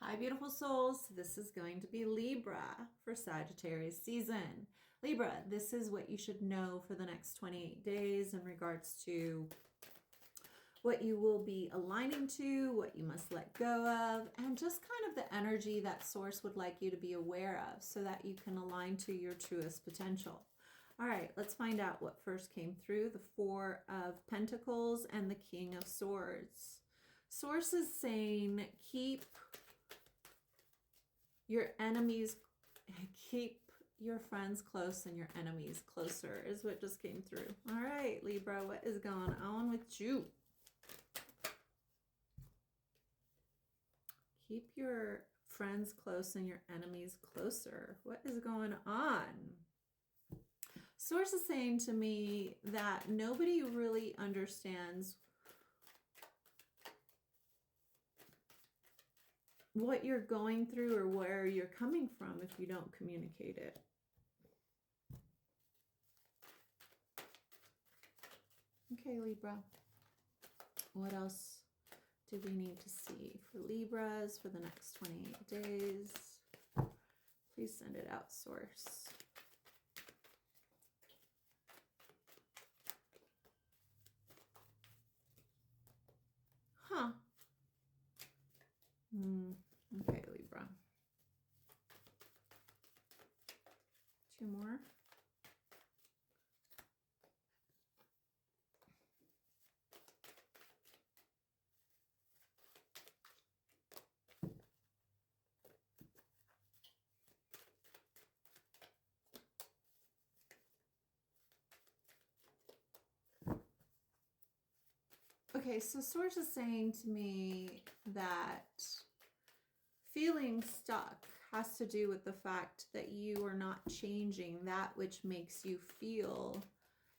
Hi, beautiful souls. This is going to be Libra for Sagittarius season. Libra, this is what you should know for the next 28 days in regards to what you will be aligning to, what you must let go of, and just kind of the energy that source would like you to be aware of so that you can align to your truest potential. All right, let's find out what first came through. The Four of Pentacles and the King of Swords. Source is saying keep your friends close and your enemies closer is what just came through. All right, Libra, what is going on with you? Keep your friends close and your enemies closer. What is going on? Source is saying to me that nobody really understands what you're going through or where you're coming from if you don't communicate it. Okay, Libra. What else do we need to see for Libras for the next 28 days? Please send it out, Source. Huh. Okay, Libra. Two more. Okay, so Source is saying to me that feeling stuck has to do with the fact that you are not changing that which makes you feel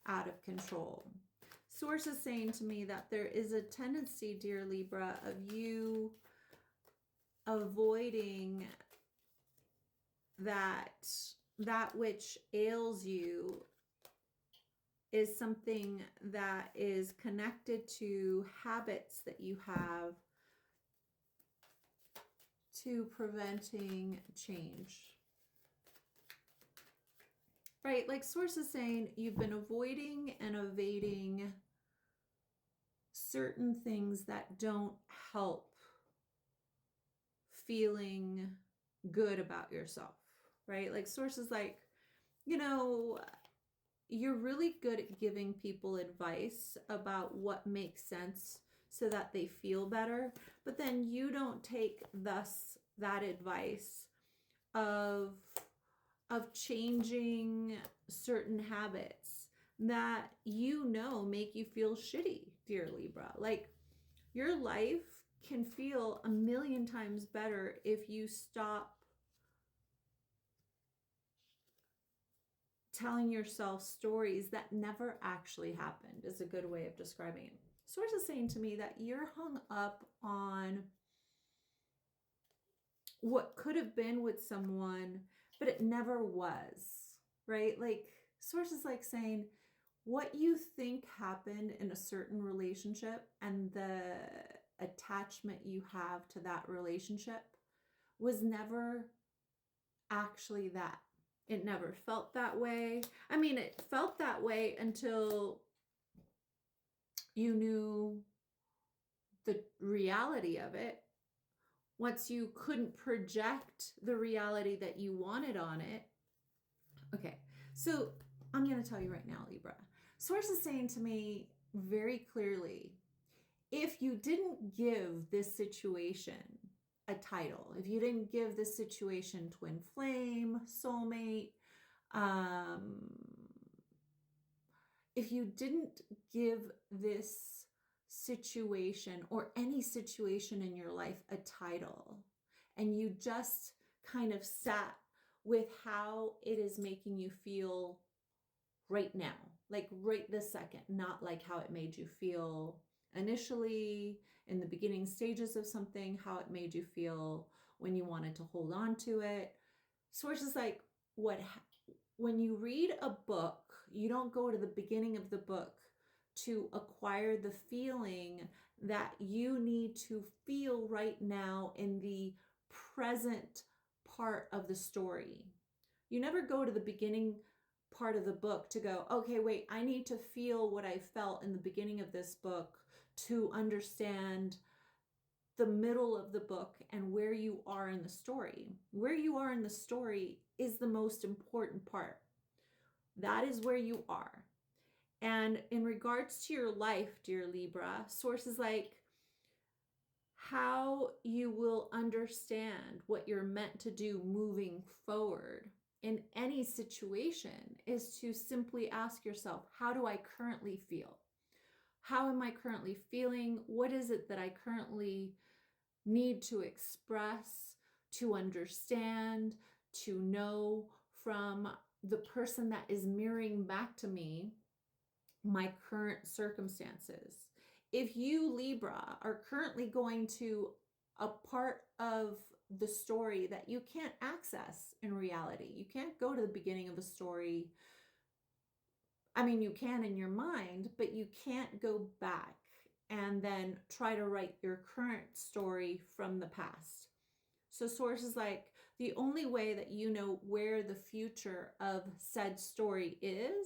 out of control. Source is saying to me that there is a tendency, dear Libra, of you avoiding that which ails you is something that is connected to habits that you have to preventing change. Right? Like Source is saying you've been avoiding and evading certain things that don't help feeling good about yourself, right? Like Source is like, you know, you're really good at giving people advice about what makes sense so that they feel better, but then you don't take that advice of changing certain habits that you know make you feel shitty, dear Libra. Like your life can feel a million times better if you stop telling yourself stories that never actually happened, is a good way of describing it. Source is saying to me that you're hung up on what could have been with someone, but it never was, right? Like Source is like saying what you think happened in a certain relationship and the attachment you have to that relationship was never actually that. It never felt that way. I mean, it felt that way until you knew the reality of it. Once you couldn't project the reality that you wanted on it. Okay, so I'm going to tell you right now, Libra. Source is saying to me very clearly, if you didn't give this situation a title, if you didn't give this situation twin flame, soulmate, if you didn't give this situation or any situation in your life a title, and you just kind of sat with how it is making you feel right now, like right this second, not like how it made you feel initially in the beginning stages of something, how it made you feel when you wanted to hold on to it. Source is like, when you read a book, you don't go to the beginning of the book to acquire the feeling that you need to feel right now in the present part of the story. You never go to the beginning part of the book to go, okay, wait, I need to feel what I felt in the beginning of this book to understand the middle of the book and where you are in the story. Where you are in the story is the most important part. That is where you are. And in regards to your life, dear Libra, Source is like, how you will understand what you're meant to do moving forward in any situation is to simply ask yourself, how do I currently feel? How am I currently feeling? What is it that I currently need to express, to understand, to know from the person that is mirroring back to me my current circumstances? If you, Libra, are currently going to a part of the story that you can't access in reality, you can't go to the beginning of a story. I mean, you can in your mind, but you can't go back and then try to write your current story from the past. So Source is like, the only way that you know where the future of said story is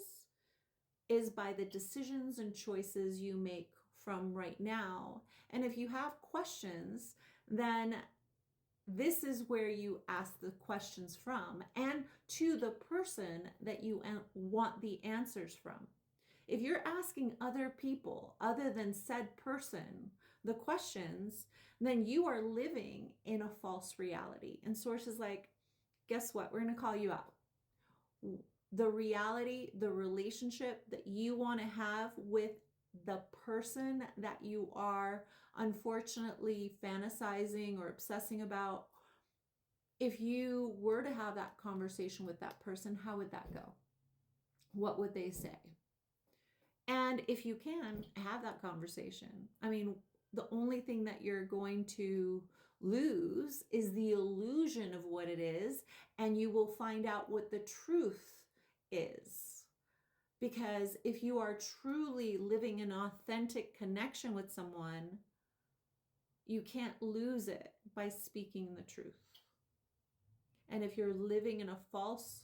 by the decisions and choices you make from right now. And if you have questions, then this is where you ask the questions from and to the person that you want the answers from. If you're asking other people other than said person the questions, then you are living in a false reality. And Source is like, guess what? We're going to call you out. The reality, the relationship that you want to have with the person that you are unfortunately fantasizing or obsessing about, if you were to have that conversation with that person, how would that go? What would they say? And if you can have that conversation, I mean, the only thing that you're going to lose is the illusion of what it is, and you will find out what the truth is. Because if you are truly living an authentic connection with someone, you can't lose it by speaking the truth. And if you're living in a false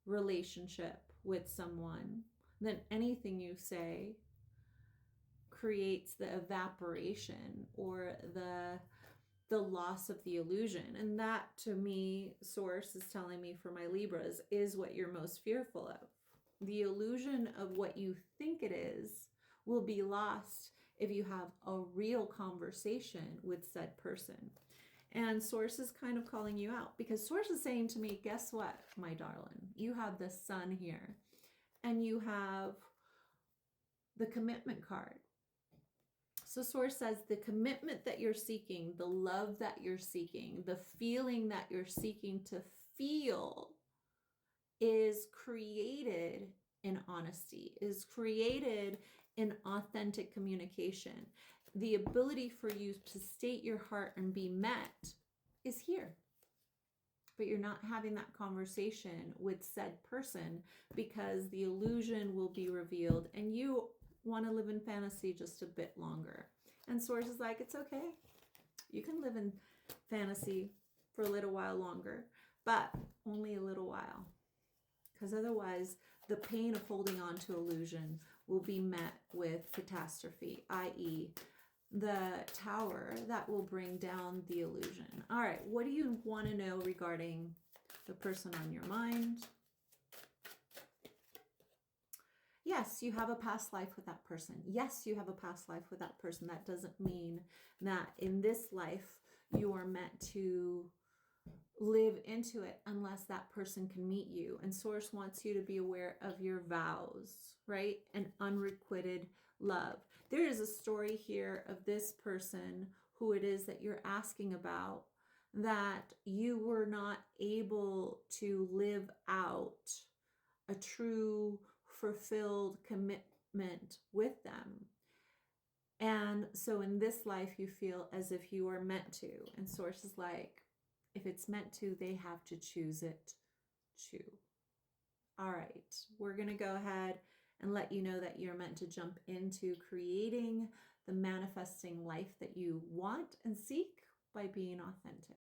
relationship with someone, then anything you say creates the evaporation or the loss of the illusion. And that, to me, Source is telling me for my Libras, is what you're most fearful of. The illusion of what you think it is will be lost if you have a real conversation with said person. And Source is kind of calling you out because Source is saying to me, guess what, my darling? You have the Sun here and you have the Commitment card. So Source says the commitment that you're seeking, the love that you're seeking, the feeling that you're seeking to feel is created in honesty, is created in authentic communication. The ability for you to state your heart and be met is here. But you're not having that conversation with said person because the illusion will be revealed and you want to live in fantasy just a bit longer. And Source is like, it's okay. You can live in fantasy for a little while longer, but only a little while. Because otherwise, the pain of holding on to illusion will be met with catastrophe, i.e., the Tower that will bring down the illusion. All right, what do you want to know regarding the person on your mind? Yes, you have a past life with that person. Yes, you have a past life with that person. That doesn't mean that in this life you are meant to live into it unless that person can meet you. And Source wants you to be aware of your vows, right? And unrequited love. There is a story here of this person, who it is that you're asking about, that you were not able to live out a true fulfilled commitment with them. And so in this life you feel as if you are meant to. And Source is like, if it's meant to, they have to choose it too. All right, we're going to go ahead and let you know that you're meant to jump into creating the manifesting life that you want and seek by being authentic.